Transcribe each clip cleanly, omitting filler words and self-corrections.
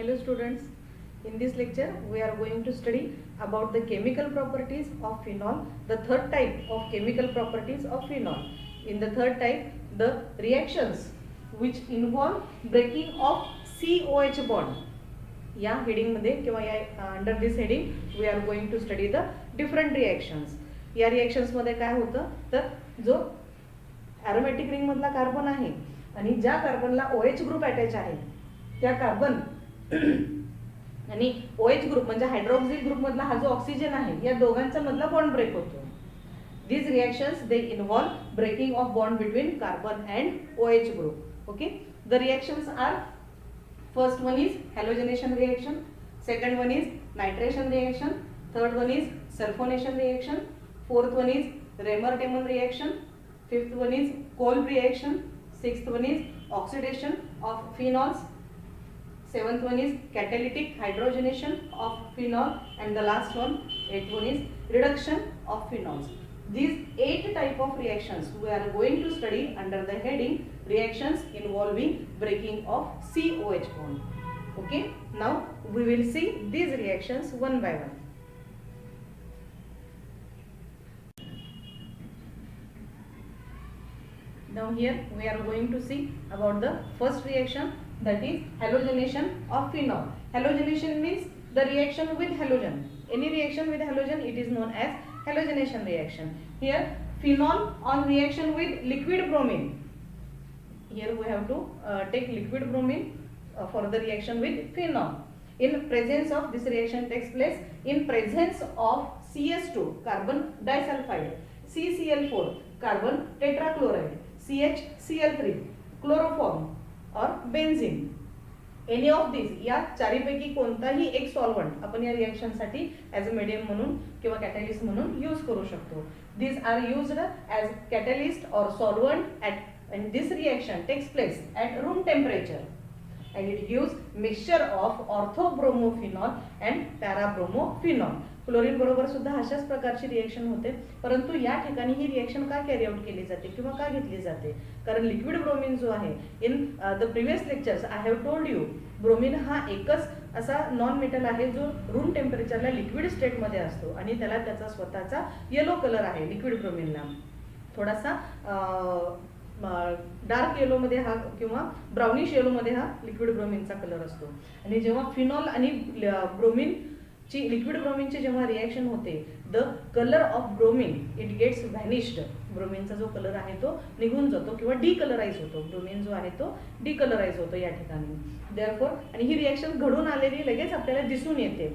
Hello students, in this lecture we are going to study about the chemical properties of phenol, the third type of chemical properties of phenol. In the third type, the reactions which involve breaking of COH bond. या heading मध्ये किंवा या under this heading we are going to study the different reactions. या reactions मध्ये काय होतं तर जो ॲरोमॅटिक रिंग मधला कार्बन आहे आणि ज्या कार्बनला OH ग्रुप अटॅच आहे त्या कार्बन आणि OH ग्रुप म्हणजे हायड्रॉक्सिल ग्रुप मधला हा जो ऑक्सिजन आहे या दोघांचा मधला बॉन्ड ब्रेक होतो. These reactions they involve breaking of bond between carbon and OH group. Okay, the reactions are, first one is halogenation reaction, second one is nitration reaction, third one is sulfonation reaction, fourth one is Ramer-Tammann reaction, fifth one is Kolb reaction, sixth one is oxidation of phenols, seventh one is catalytic hydrogenation of phenol, and the last one, eighth one is reduction of phenols. These 8 type of reactions we are going to study under the heading reactions involving breaking of COH bond. Okay, now we will see these reactions one by one. Now here we are going to see about the first reaction, that is halogenation of phenol. Halogenation means the reaction with halogen. Any reaction with halogen, it is known as halogenation reaction. Here phenol on reaction with liquid bromine. Here we have to take liquid bromine for the reaction with phenol. In presence of this reaction takes place in presence of CS2 carbon disulfide, CCl4 carbon tetrachloride, CHCl3 chloroform or benzene. Any of this या चारीपैकी कोणताही एक solvent आपण या reaction साठी as a medium म्हणून किंवा catalyst म्हणून यूज करू शकतो. This are used as catalyst or solvent at and this reaction takes place at room temperature and it gives mixture of orthobromophenol and parabromophenol. Chlorine बरोबर सुद्धा अशाच प्रकारची रिएक्शन होते, परंतु या ठिकाणी ही रिएक्शन का कॅरी आउट केली जाते किंवा का घेतली जाते, कारण लिक्विड ब्रोमीन जो आहे in the previous lectures I have told you, bromine हा एकच असा नॉन मेटल आहे जो रूम टेम्परेचरला लिक्विड स्टेटमध्ये असतो आणि त्याला त्याचा स्वतःचा येलो कलर आहे. लिक्विड ब्रोमीनला थोडासा डार्क येलो मध्ये हा किंवा ब्राउनिश येलो मध्ये हा लिक्विड ब्रोमीनचा कलर असतो. आणि जेव्हा फिनॉल आणि ब्रोमीन ची लिक्विड ब्रोमीनची जेव्हा रिएक्शन होते, the colour of bromine it gets vanished. ब्रोमीनचा जो कलर आहे तो निघून जातो किंवा डिकलराइज होतो. ब्रोमीन जो आहे तो डिकलराइज होतो या ठिकाणी. देअरफॉर आणि ही रिएक्शन घडून आलेली लगेच आपल्याला दिसून येते.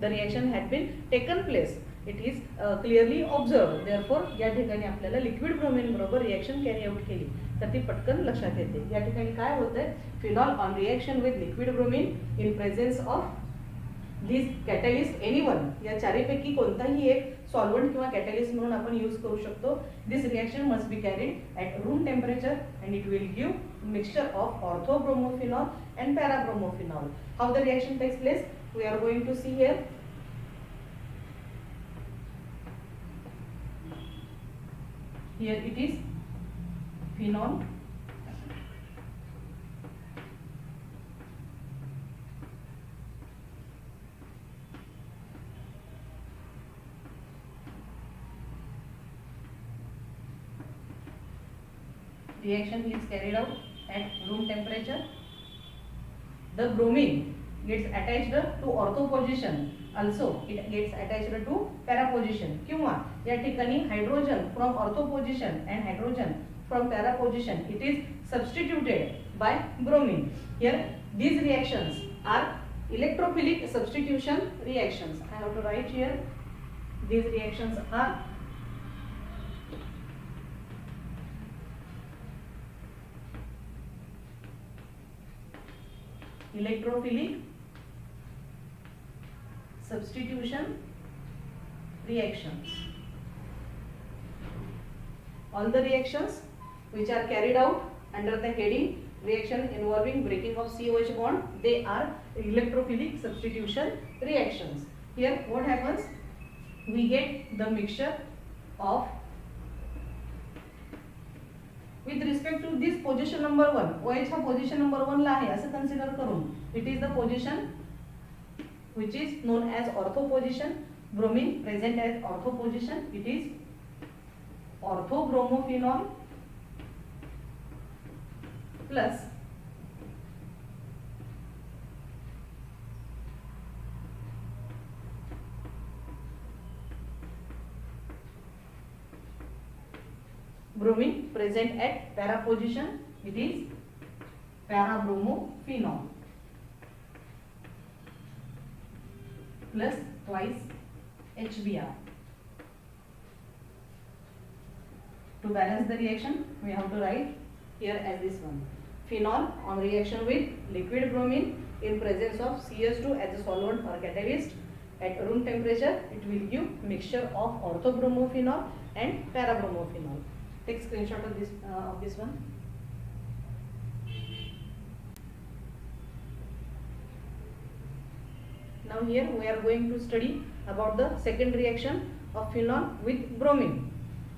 The reaction had been taken place, it is clearly observe. Therefore या ठिकाणी आपल्याला लिक्विड ब्रोमीन बरोबर रिएक्शन कॅरी आउट केली तर ती पटकन लक्षात येते. या ठिकाणी काय होतंय, phenol on reaction with liquid bromine in presence of this catalyst anyone, या चारीपैकी कोणताही एक सॉल्व्हंट किंवा कॅटॅलिस्ट म्हणून आपण यूज करू शकतो. This reaction must be carried at room temperature and it will give mixture of orthobromophenol and parabromophenol. How the reaction takes place we are going to see here. Here it is phenol reaction is carried out at room temperature. The bromine gets attached to ortho position, also it gets attached to para position. किंवा या ठिकाणी hydrogen from ortho position and hydrogen from para position it is substituted by bromine. Here these reactions are electrophilic substitution reactions. I have to write here, these reactions are electrophilic substitution reactions. All the reactions which are carried out under the heading reaction involving breaking of COH bond, they are electrophilic substitution reactions. Here what happens, we get the mixture of with respect to this position number 1, OH हा position number 1 ला आहे असं consider करून, it is the position which is known as ortho position. Bromine present as ortho position, it is orthobromophenol plus bromine present at para position, it is parabromophenol plus twice HBr. To balance the reaction, we have to write here as this one. Phenol on reaction with liquid bromine in presence of CS2 as a solvent or catalyst at room temperature, it will give mixture of orthobromophenol and parabromophenol. Take screenshot of this one. Now here we are going to study about the second reaction of phenol with bromine.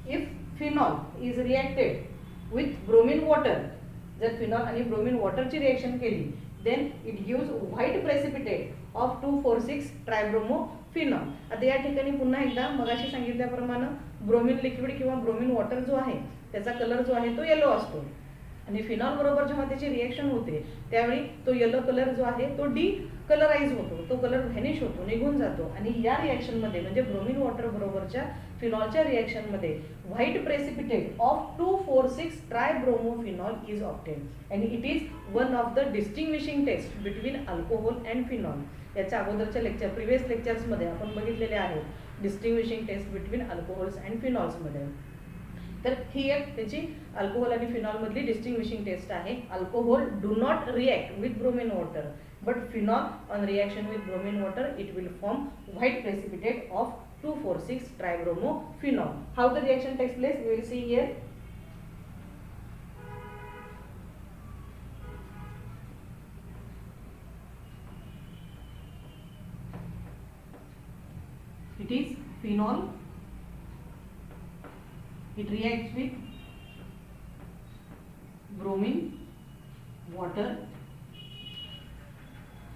If phenol is reacted with bromine water, जर phenol आणि bromine water ची reaction केली, then it gives white precipitate of 2,4,6 ट्रायब्रोमोफिनॉल. आता या ठिकाणी पुन्हा एकदा मगाशी सांगितल्याप्रमाणे ब्रोमिन लिक्विड किंवा ब्रोमिन वॉटर जो आहे त्याचा कलर जो आहे तो येलो असतो आणि फिनॉल बरोबर जेव्हा त्याची रिएक्शन होते त्यावेळी तो येलो कलर जो आहे तो डी कलराइज होतो, तो कलर व्हॅनिश होतो, निघून जातो आणि या रिएक्शन मध्ये म्हणजे ब्रोमिन वॉटर बरोबरच्या फिनॉलच्या रिएक्शन मध्ये white precipitate of 2,4,6 tribromophenol is obtained and it is one of the distinguishing test between alcohol and phenol. याच्या अगोदरच्या लेक्चर प्रिव्हियस लेक्चर्स मध्ये आपण बघितलेले आहेत distinguishing test between alcohols and phenols मध्ये. तर ही एक त्याची अल्कोहोल आणि फिनॉल मधली डिस्टिंग्विशिंग टेस्ट आहे. Alcohol do not react with bromine water but phenol on reaction with bromine water it will form white precipitate of 2,4,6 tribromophenol. How the reaction takes place we will see here. It is phenol, it reacts with bromine water.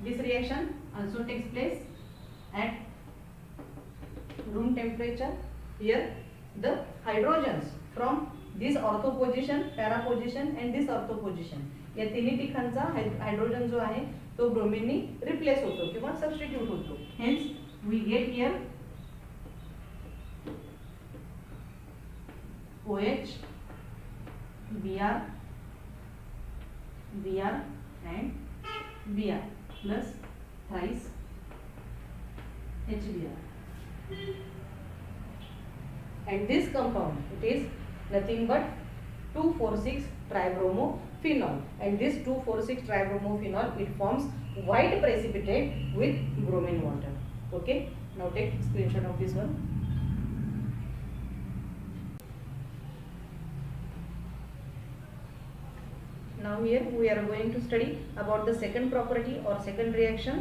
This reaction also takes place at room temperature. Here the hydrogens from this ortho position, para position and this ortho position या तिन्ही ठिकाणचा hydrogen जो आहे तो ब्रोमिननी replace होतो किंवा substitute होतो. Hence we get here OH, Br, Br and Br plus thrice HBr. And this compound it is nothing but 2,4,6 tribromophenol and this 2,4,6 tribromophenol it forms white precipitate with bromine water. Okay, now take screenshot of this one. Now here we are going to study about the second property or second reaction,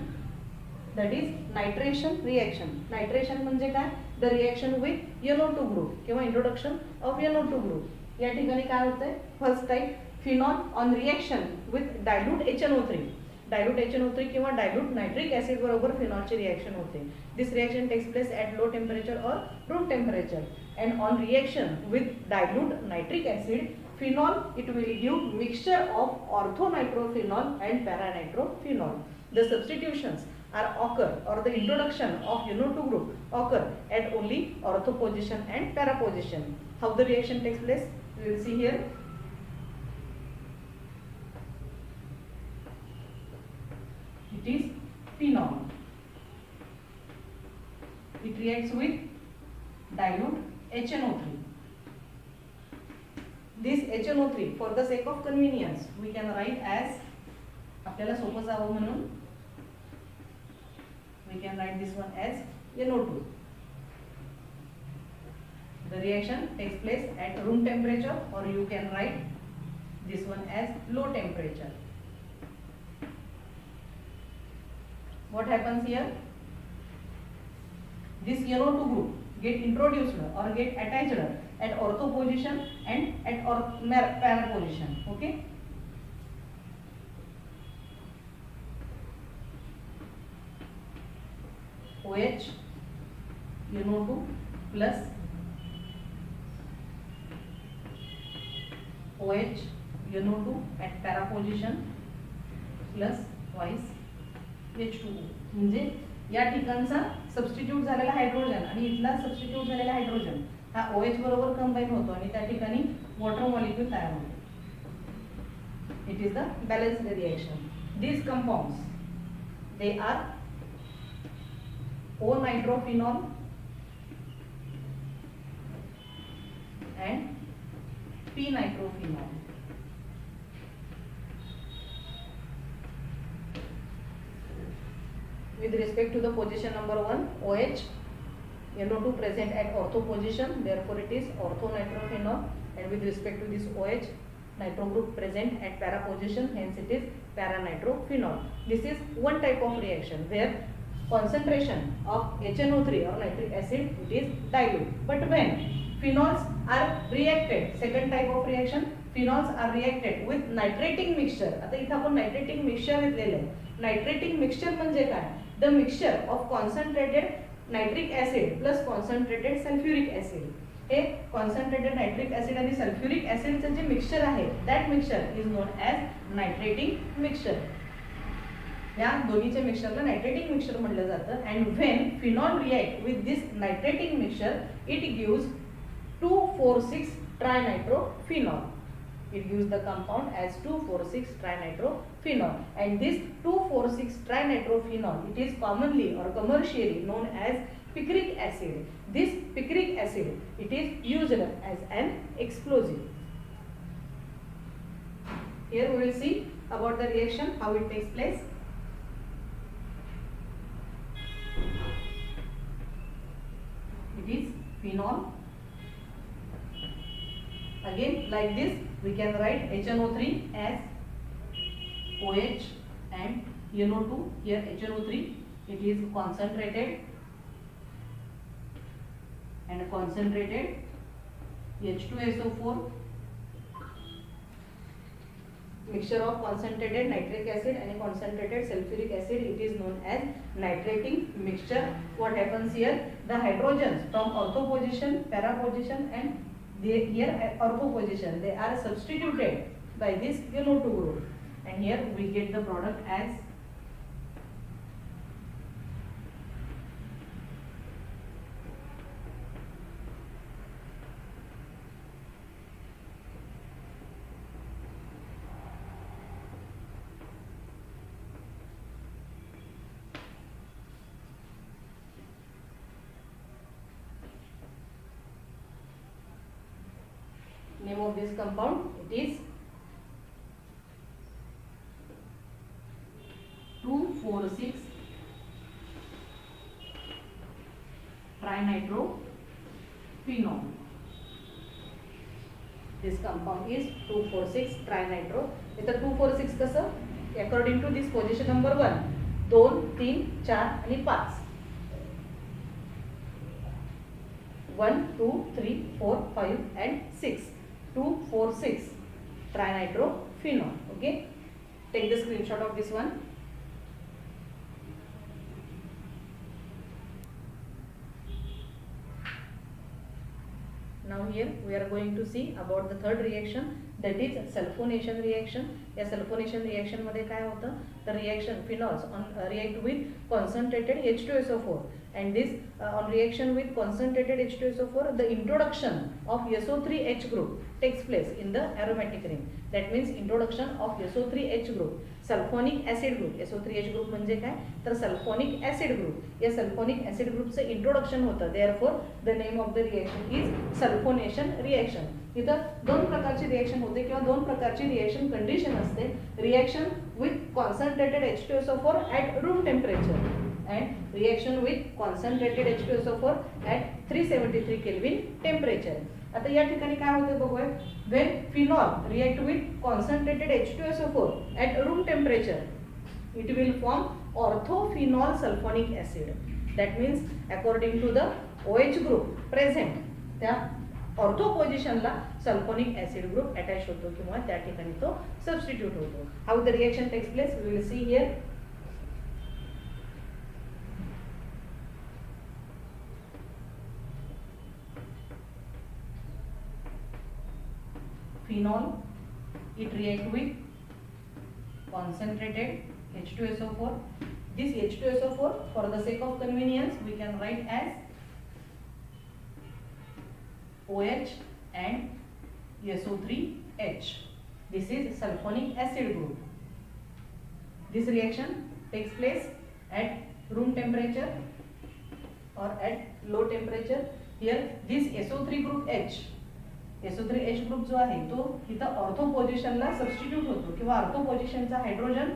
that is nitration reaction. Nitration म्हणजे काय? The reaction with NO2 group किंवा introduction of NO2 group. या ठिकाणी काय होतंय? First type phenol on reaction with dilute HNO3. Dilute HNO3 किंवा dilute nitric acid बरोबर phenol ची reaction होते. This reaction takes place at low temperature or room temperature and on reaction with dilute nitric acid phenol it will give mixture of orthonitrophenol and paranitrophenol. The substitutions are occur or the introduction of NO2 group occur at only ortho position and para position. How the reaction takes place we will see here. It is phenol, it reacts with dilute HNO3. This HNO3 for the sake of convenience we can write as आपल्याला सोपं जावं म्हणून we can write this one as NO2. The reaction takes place at room temperature or you can write this one as low temperature. What happens here? This NO2 group get introduced or get attached at ortho position and at para position. Okay. OH NO2 plus OH NO2 at para position plus twice H2O. म्हणजे या ठिकाणचा substitute झालेला hydrogen आणि इथला substitute झालेला hydrogen हा OH बरोबर combine होतो आणि त्या ठिकाणी वॉटर मॉलिक्यूल तयार होतो. It is the balanced reaction. These compounds, they are O-nitrophenol and P-nitrophenol. With respect to the position number 1, OH NO2 present at ortho position, therefore it is orthonitrophenol, and with respect to this OH nitro group present at para position, hence it is paranitrophenol. This is one type of reaction where concentration of HNO3 or nitric acid, it is dilute. But when phenols are reacted, second type of reaction, phenols are reacted with nitrating mixture. आता इथे आपण nitrating mixture घेतलेलं आहे. Nitrating mixture म्हणजे काय? The mixture of concentrated nitric acid plus concentrated sulfuric acid. हे concentrated nitric acid आणि sulfuric acid चे जे mixture आहे, that mixture is known as nitrating mixture. या दोन्हीचे मिक्सचरला नायट्रेटिंग मिक्सचर म्हटलं जातं. And when phenol react with this nitrating mixture it gives 2,4,6 trinitrophenol. It gives the compound as 2,4,6 trinitrophenol, and this 2,4,6 trinitrophenol, it is commonly or commercially known as picric acid. This picric acid, it is used as an explosive. Here we will see about the reaction, how it takes place. It is phenol. Again, like this, we can write HNO3 as OH and NO2. Here HNO3, it is concentrated and concentrated H2SO4, mixture of concentrated nitric acid and concentrated sulfuric acid, it is known as nitrating mixture. What happens here? The hydrogens from ortho position, para position and here at ortho position, they are substituted by this NO2 group, and here we get the product as name of this compound, it is 2,4,6 trinitrophenol. This compound is 2,4,6 trinitro. इथं 2,4,6 कसं? According to this position number 1, 2, 3, 4 आणि 5. 1, 2, 3, 4, 5 and 6. 2,4,6 trinitrophenol. Okay, take the screenshot of this one. Now here we are going to see about the third reaction, that is sulfonation reaction. या sulfonation reaction मध्ये काय होतं? The reaction phenols react with concentrated H2SO4, and this on reaction with concentrated H2SO4, the introduction of SO3H group takes place in the aromatic ring. That means introduction of SO3H group. Sulphonic acid group, SO3H group म्हणजे काय? तर sulphonic acid group. या sulphonic acid ग्रुपचं introduction होतं. Therefore the name of the reaction is sulphonation reaction. इथं दोन प्रकारची reaction होते किंवा दोन प्रकारची रिएक्शन कंडिशन असते. Reaction with concentrated H2SO4 at room temperature and reaction with concentrated H2SO4 at 373 Kelvin temperature. आता या ठिकाणी काय होते बघूया. When phenol react with concentrated H2SO4 at room temperature, it will form orthophenol sulfonic acid. That means according to the OH group present, त्या ortho पोझिशनला sulphonic acid group attach होतो किंवा त्या ठिकाणी तो सबस्टिट्यूट होतो. How the reaction takes place we will see here. Phenol, it react with concentrated H2SO4. This H2SO4, for the sake of convenience, we can write as OH and SO3H. This is sulfonic acid group. This reaction takes place at room temperature or at low temperature. Here this SO3 group H, SO3H group जो आहे तो इथं ortho पोझिशनला substitute होतो किंवा ortho पोझिशनचा hydrogen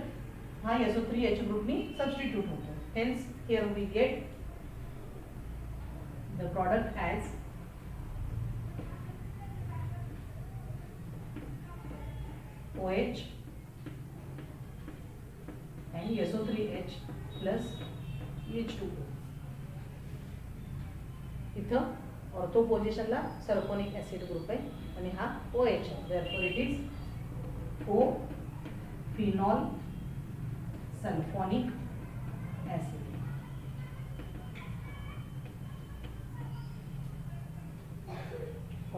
हा SO3H ग्रुपनी substitute होतो. Hence here we get the product as OH and SO3H plus H2O. इथं ऑर्थो पोझिशनला सल्फोनिक ऍसिड ग्रुप आहे आणि हा OH आहे. therefore it is O phenol sulfonic acid.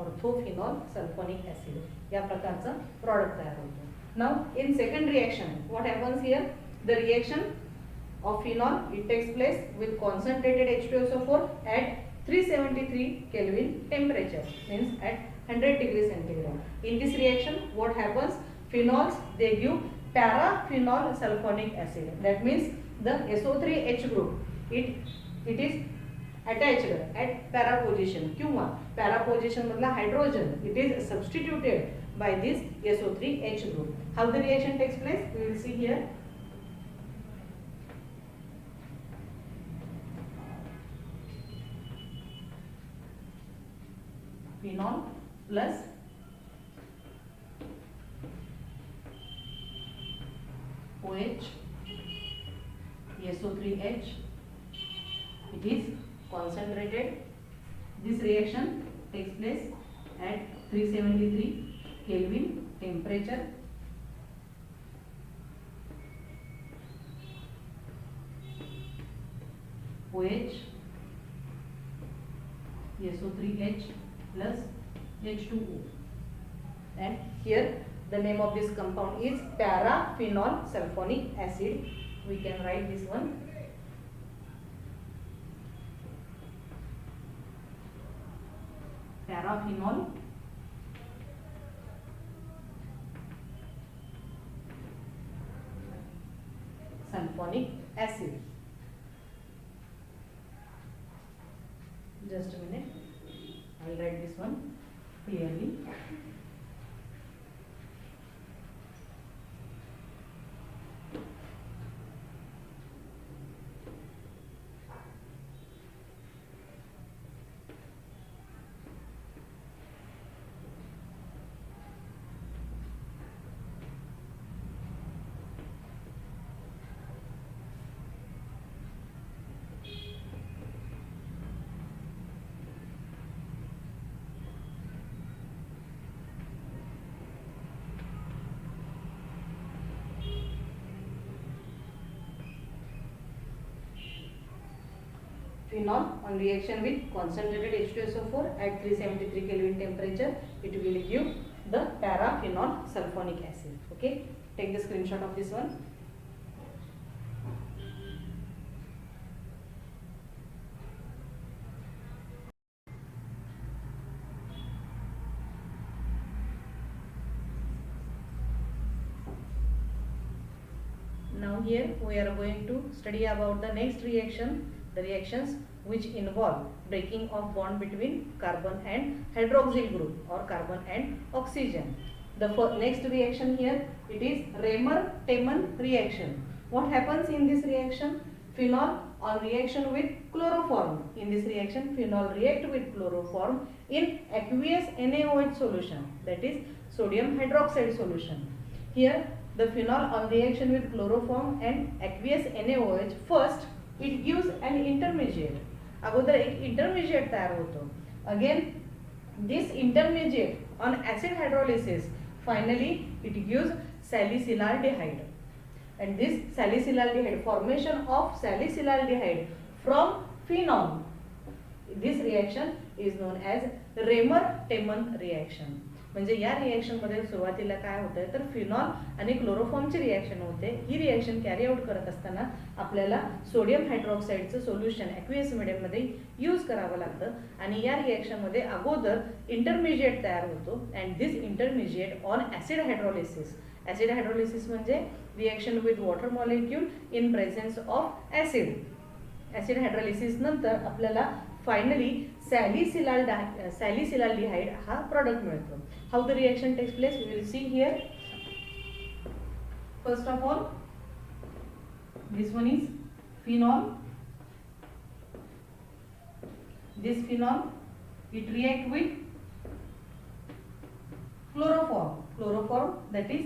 ऑर्थोफिनॉल sulphonic acid या प्रकारचं प्रॉडक्ट तयार होतं. Now in second reaction what happens here. The reaction of phenol, it takes place with concentrated H2SO4 at 373 Kelvin temperature, means at 100 degrees centigrade. In this reaction what happens, phenols they give paraphenol sulfonic acid. That means the SO3H group it is attached at para position किंवा para position मधला hydrogen it is substituted by this SO3H group. How the reaction takes place we will see here. Phenol plus OH SO3H, it is concentrated. This reaction takes place at 373 Kelvin temperature. OH SO3H plus H2O, and here the name of this compound is paraphenol sulfonic acid. We can write this one. Paraphenol sulfonic acid. Just a minute, I will write this one clearly. Phenol on reaction with concentrated H2SO4 at 373 Kelvin temperature, it will give the paraphenol sulfonic acid. Okay, take the screenshot of this one. Now here we are going to study about the next reaction, the reactions which involve breaking of bond between carbon and hydroxyl group or carbon and oxygen. The next reaction here, it is Raymer-Tayman reaction. What happens in this reaction? Phenol on reaction with chloroform. In this reaction, phenol react with chloroform in aqueous NaOH solution, that is sodium hydroxide solution. Here the phenol on reaction with chloroform and aqueous NaOH, first it gives an intermediate. अगोदर एक intermediate तयार होतो. Again this intermediate on acid hydrolysis, finally it gives salicylaldehyde. And this salicylaldehyde, formation of salicylaldehyde from phenol, this reaction is known as Raymer-Temmon reaction. म्हणजे या reaction मध्ये सुरुवातीला काय होतंय तर फिनॉल आणि क्लोरोफॉर्मची रिएक्शन होते. ही रिएक्शन कॅरी आउट करत असताना आपल्याला सोडियम हायड्रॉक्साईडचं सोल्युशन ॲक्वियस मीडियममध्ये यूज करावं लागतं आणि या रिएक्शनमध्ये अगोदर इंटरमिजिएट तयार होतो. And this intermediate on acid hydrolysis, acid hydrolysis म्हणजे reaction with water molecule in presence of acid. Acid hydrolysis नंतर आपल्याला फायनली सॅलिसिलाल्डिहाइड हा प्रोडक्ट मिळतो. How the reaction takes place we will see here. First of all this one is phenol. This phenol it react with chloroform that is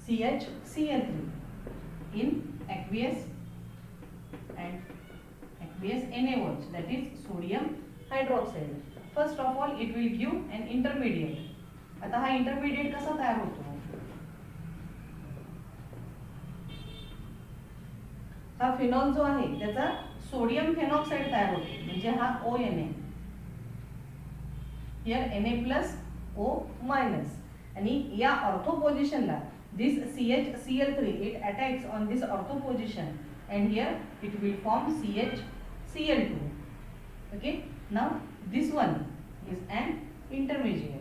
CHCl3 in aqueous and aqueous NaOH, that is sodium hydroxide. First of all it will give an intermediate. आता हा intermediate कसा तयार होतो? हा phenol जो आहे त्याचा sodium phenoxide तयार होतो म्हणजे हा ONA. हियर Na+O- आणि या ऑर्थो पोझिशनला this CHCl3 it attacks on this ortho position and here it will form CHCl2. Okay, now this one is an intermediate.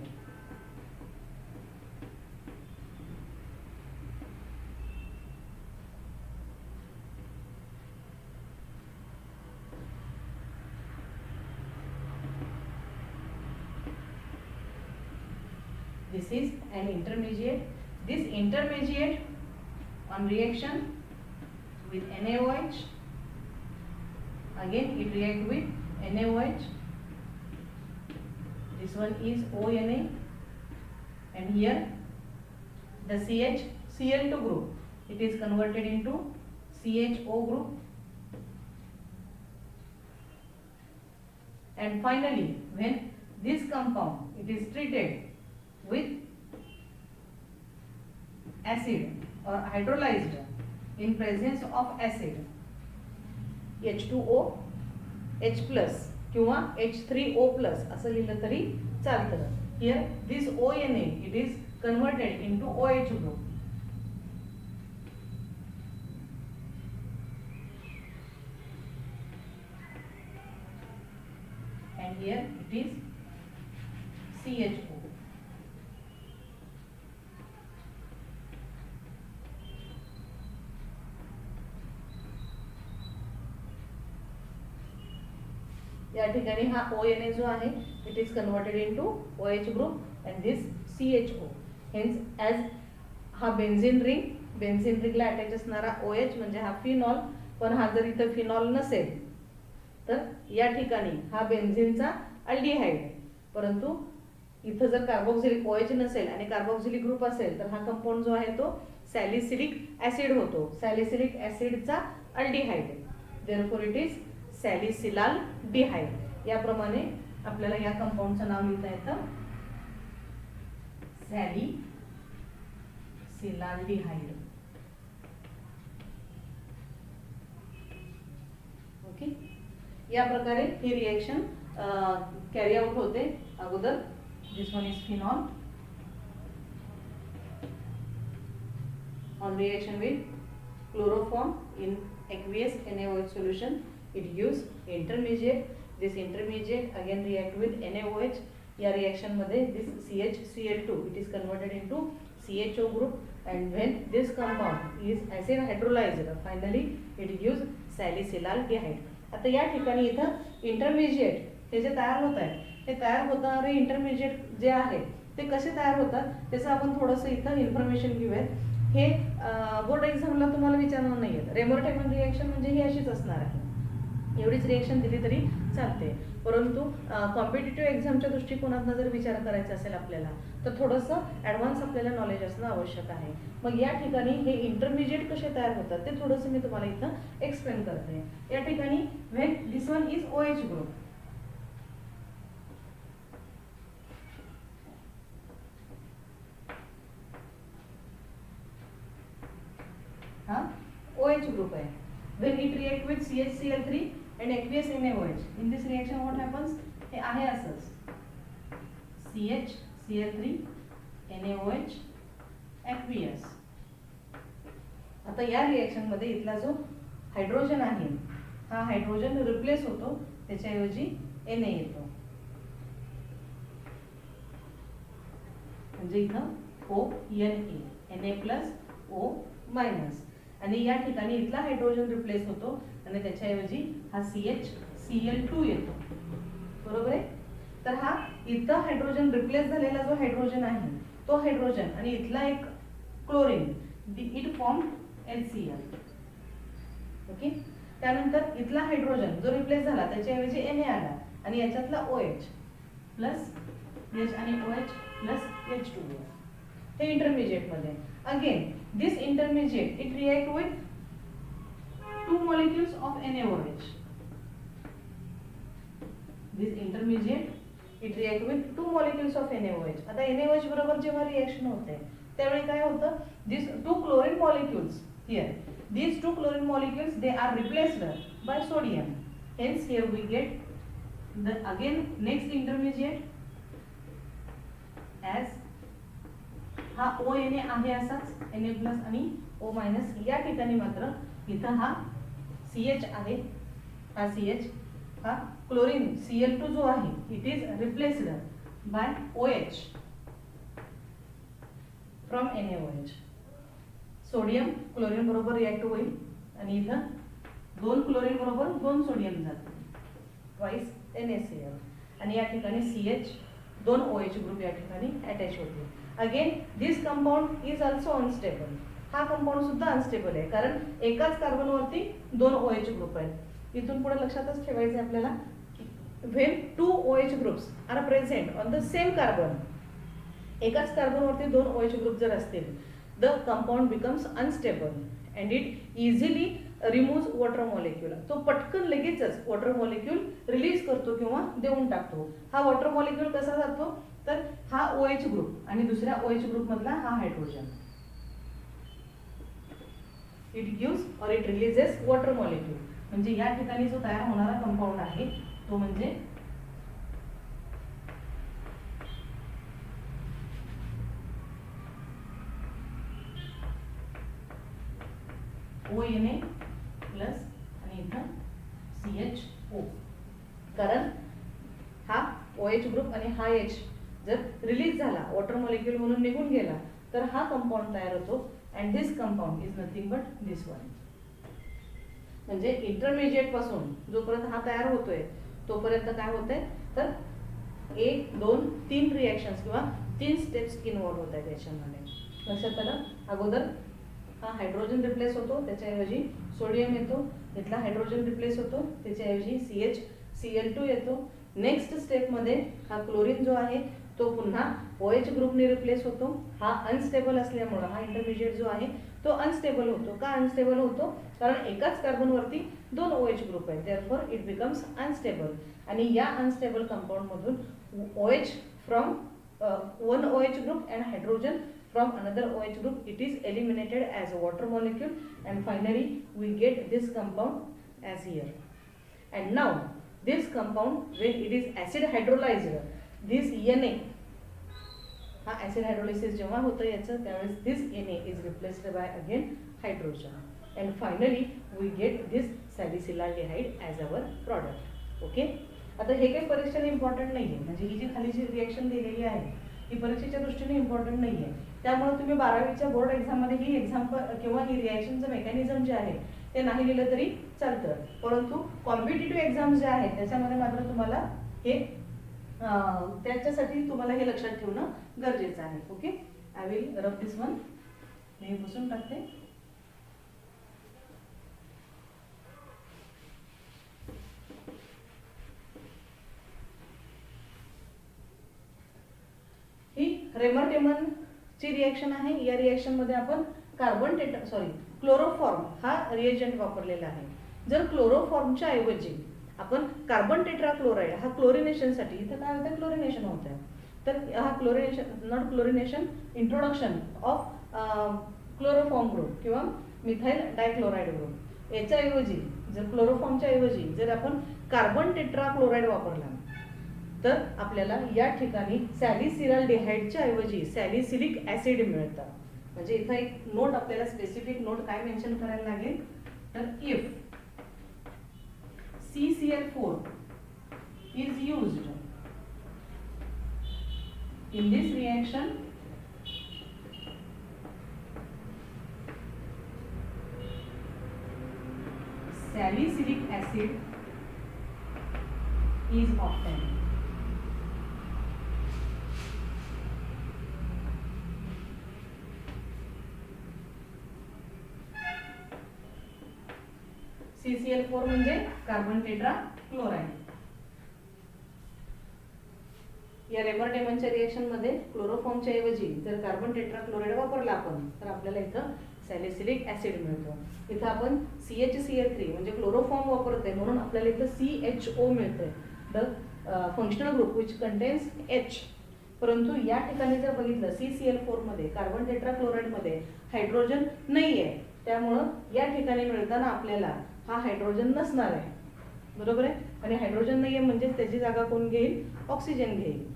This is an intermediate. This intermediate on reaction with NaOH, again it react with NaOH. This one is ONA and here the CHCl2 group it is converted into CHO group. And finally when this compound it is treated with acid or hydrolyzed in presence of acid, H2O H plus किंवा H3O plus असं लिहिलं तरी चालतं. Here this ONA it is converted into OH group. And here it is CHO. या ठिकाणी हा ONA जो आहे it is converted into OH group and this CHO. Hence as हा बेन्झिन रिंगला अटॅच असणारा OH म्हणजे हा फिनॉल. पण हा जर इथं फिनॉल नसेल तर या ठिकाणी हा बेन्झिनचा अल्डिहाइड. परंतु इथं जर कार्बोक्सिलिक OH नसेल आणि कार्बोक्सिलिक ग्रुप असेल तर हा कंपाऊंड जो आहे तो सॅलिसिलिक ॲसिड होतो. सॅलिसिलिक ॲसिडचा aldehyde. Therefore it is salicylaldehyde. याप्रमाणे आपल्याला या कंपाऊंडचं नाव लिहिता येतं सॅलिसिलाल्डिहाइड. ओके, या प्रकारे ही रिएक्शन कॅरी आउट होते. अगोदर this one is phenol on reaction with chloroform in aqueous NaOH solution it gives intermediate. This intermediate again react with NaOH. या reaction मध्ये this CHCl2 it is converted into CHO group and when this compound is acid hydrolyzed finally it gives salicylaldehyde. आता या ठिकाणी इथं intermediate हे जे तयार होत आहे हे तयार होणारे intermediate जे आहे ते कसे तयार होतात त्याचं आपण थोडंसं इथं इन्फॉर्मेशन घेऊयात. हे बोर्ड एक्झामला तुम्हाला विचारणार नाही आहेत. रेमर-टेमन रिएक्शन म्हणजे ही अशीच असणार आहे. एवढीच रिएक्शन दिली तरी चालते. परंतु कॉम्पिटिटिव्ह एक्झामच्या दृष्टिकोनातून जर विचार करायचा असेल आपल्याला तर थोडंसं ॲडव्हान्स आपल्याला नॉलेज असणं आवश्यक आहे. मग या ठिकाणी हे इंटरमिजिएट कसे तयार होतात ते थोडंसं मी तुम्हाला इथं एक्सप्लेन करते. या ठिकाणी when this one is OH group हा OH ग्रुप आहे. When it react with CHCl3 and aqueous NaOH, in this reaction what happens? हे आहे असंच CHCl3 NaOH aqueous. आता या रिएक्शन मध्ये इथला जो हायड्रोजन आहे हा हायड्रोजन रिप्लेस होतो, त्याच्याऐवजी Na येतो. म्हणजे इथं Na प्लस O मायनस, आणि या ठिकाणी इथला हायड्रोजन रिप्लेस होतो आणि त्याच्याऐवजी हा CHCl2 येतो. बरोबर आहे. तर हा इथं हायड्रोजन रिप्लेस झालेला जो हायड्रोजन आहे तो हायड्रोजन आणि इथला एक chlorine, it form LCl. Okay. त्यानंतर इथला हायड्रोजन जो रिप्लेस झाला त्याच्याऐवजी Na आला आणि याच्यातला OH प्लस H आणि OH प्लस H2O. हे इंटरमिजिएट मध्ये. Again this intermediate it react with 2 molecules of NaOH. This intermediate it react with 2 molecules of NaOH. आता NaOH बरोबर जेव्हा रिएक्शन होते त्यावेळी काय होतं, these 2 chlorine molecules here, these 2 chlorine molecules they are replaced by sodium. Hence here we get the again next intermediate as हा ONA आहे असाच Na प्लस आणि O मायनस. या ठिकाणी मात्र इथं हा CH आहे, हा CH हा क्लोरीन Cl2 जो आहे it is replaced by OH from NaOH. Sodium chlorine बरोबर रिएक्ट होईल आणि इथं 2 क्लोरीन बरोबर 2 सोडियम जातात, ट्वाइस NaCl, आणि या ठिकाणी CH 2 OH ग्रुप या ठिकाणी अटॅच होते. Again this compound is also unstable. हा कंपाउंड सुद्धा अनस्टेबल आहे कारण एकाच कार्बनवरती 2 OH ग्रुप आहेत. इथून पुढे लक्षातच ठेवायचं आहे आपल्याला, when 2 OH groups are present on the same carbon, एकाच कार्बनवरती 2 OH ग्रुप जर असतील, the compound becomes unstable and it easily removes water molecule. तो पटकन लगेचच वॉटर मॉलिक्यूल रिलीज करतो किंवा देऊन टाकतो. हा वॉटर मॉलिक्यूल कसा जातो, तर हा OH ग्रुप आणि दुसऱ्या OH ग्रुप मधला हा हायड्रोजन, इट गिव्स और इट रिलीजेस वॉटर मॉलिक्यूल. म्हणजे या ठिकाणी जो तयार होणारा कंपाऊंड आहे तो म्हणजे ONA प्लस आणि इथं CHO. कारण हा OH ग्रुप आणि हा H जर रिलीज झाला, वॉटर मॉलिक्यूल म्हणून निघून गेला, तर हा कंपाऊंड तयार होतो. And this compound is nothing but this one. म्हणजे इंटरमिजिएट पासून जोपर्यंत हा तयार होतोय तोपर्यंत काय होतंय, तर 1 2 3 रिएक्शन्स किंवा 3 स्टेप्स इन्व्हॉल्व होत आहेत याच्यामध्ये. लक्षात आलं. अगोदर हा हायड्रोजन रिप्लेस होतो, त्याच्याऐवजी सोडियम येतो. इथला हायड्रोजन रिप्लेस होतो, त्याच्याऐवजी CHCl2 येतो. नेक्स्ट स्टेपमध्ये हा क्लोरीन जो आहे तो पुन्हा OH ग्रुपने रिप्लेस होतो. हा अनस्टेबल असल्यामुळे हा इंटरमिजिएट जो आहे तो अनस्टेबल होतो. का अनस्टेबल होतो, कारण एकाच कार्बनवरती 2 OH ग्रुप आहेत, देअरफॉर इट बिकम्स अनस्टेबल. आणि या अनस्टेबल कंपाऊंड मधून OH from 1 OH group and hydrogen from another OH group, it is eliminated as a water molecule, and finally we get this compound as here. And now this compound, when it is acid hydrolyzed, this Na, हा acid hydrolysis जेव्हा होतं याचं त्यावेळेस this Na is replaced by again hydrogen, and finally we get this salicylaldehyde as our product. Okay. आता हे काही परीक्षेला important नाहीये, म्हणजे ही जी खाली जी रिएक्शन दिलेली आहे ही परीक्षेच्या दृष्टीने इम्पॉर्टंट नाहीये. त्यामुळे तुम्ही 12वीच्या बोर्ड एक्झाममध्ये ही एक्झाम्पल किंवा ही रिएक्शनचं मेकॅनिझम जे आहे ते नाही लिहिलं तरी चालतं, परंतु कॉम्पिटिटिव्ह एक्झाम जे आहेत त्याच्यामध्ये मात्र तुम्हाला हे त्याच्यासाठी तुम्हाला हे लक्षात ठेवणं गरजेचं आहे. Okay. I will rub this one. मी पुसून टाकते. ही रेमर-टेमन ची रिएक्शन आहे. या रिएक्शन मध्ये आपण कार्बन क्लोरोफॉर्म हा रिएजंट वापरलेला आहे. जर क्लोरोफॉर्मच्या ऐवजी आपण कार्बन टेट्राक्लोराइड हा क्लोरिनेशन साठी, इथं काय होतं, क्लोरिनेशन होत आहे, तर हा chlorination not chlorination introduction of chloroform group किंवा मिथाइल डायक्लोराइड ग्रुप. याच्याऐवजी जर क्लोरोफॉर्मच्या ऐवजी जर आपण कार्बन टेट्राक्लोराइड वापरला तर आपल्याला या ठिकाणी सॅलिसिलाल्डिहाइडच्या ऐवजी सॅलिसिलिक ऍसिड मिळतं. म्हणजे इथं एक नोट आपल्याला स्पेसिफिक नोट काय मेन्शन करायला लागेल तर if CCl4 is used in this reaction, salicylic acid is obtained. CCl4 म्हणजे कार्बन टेट्रा क्लोराइड. या रेमर डेमनच्या रिएक्शन मध्ये क्लोरोफॉर्मच्या ऐवजी जर कार्बन टेट्राक्लोराइड वापरला आपण तर आपल्याला इथं सॅलिसिलिक ऍसिड मिळतो. इथं आपण CHCl3 म्हणजे क्लोरोफॉर्म वापरतोय म्हणून आपल्याला इथं CHO मिळतंय, the functional group which contains H. परंतु या ठिकाणी जर बघितलं CCl4 मध्ये कार्बन टेट्राक्लोराइड मध्ये हायड्रोजन नाहीये, त्यामुळं या ठिकाणी मिळताना आपल्याला हा हायड्रोजन नसणार आहे. बरोबर आहे. आणि हायड्रोजन नाहीये म्हणजे त्याची जागा कोण घेईल, ऑक्सिजन घेईल.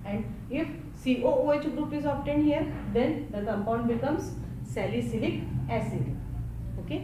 And if COOH group is obtained here, then the compound becomes salicylic acid. Okay.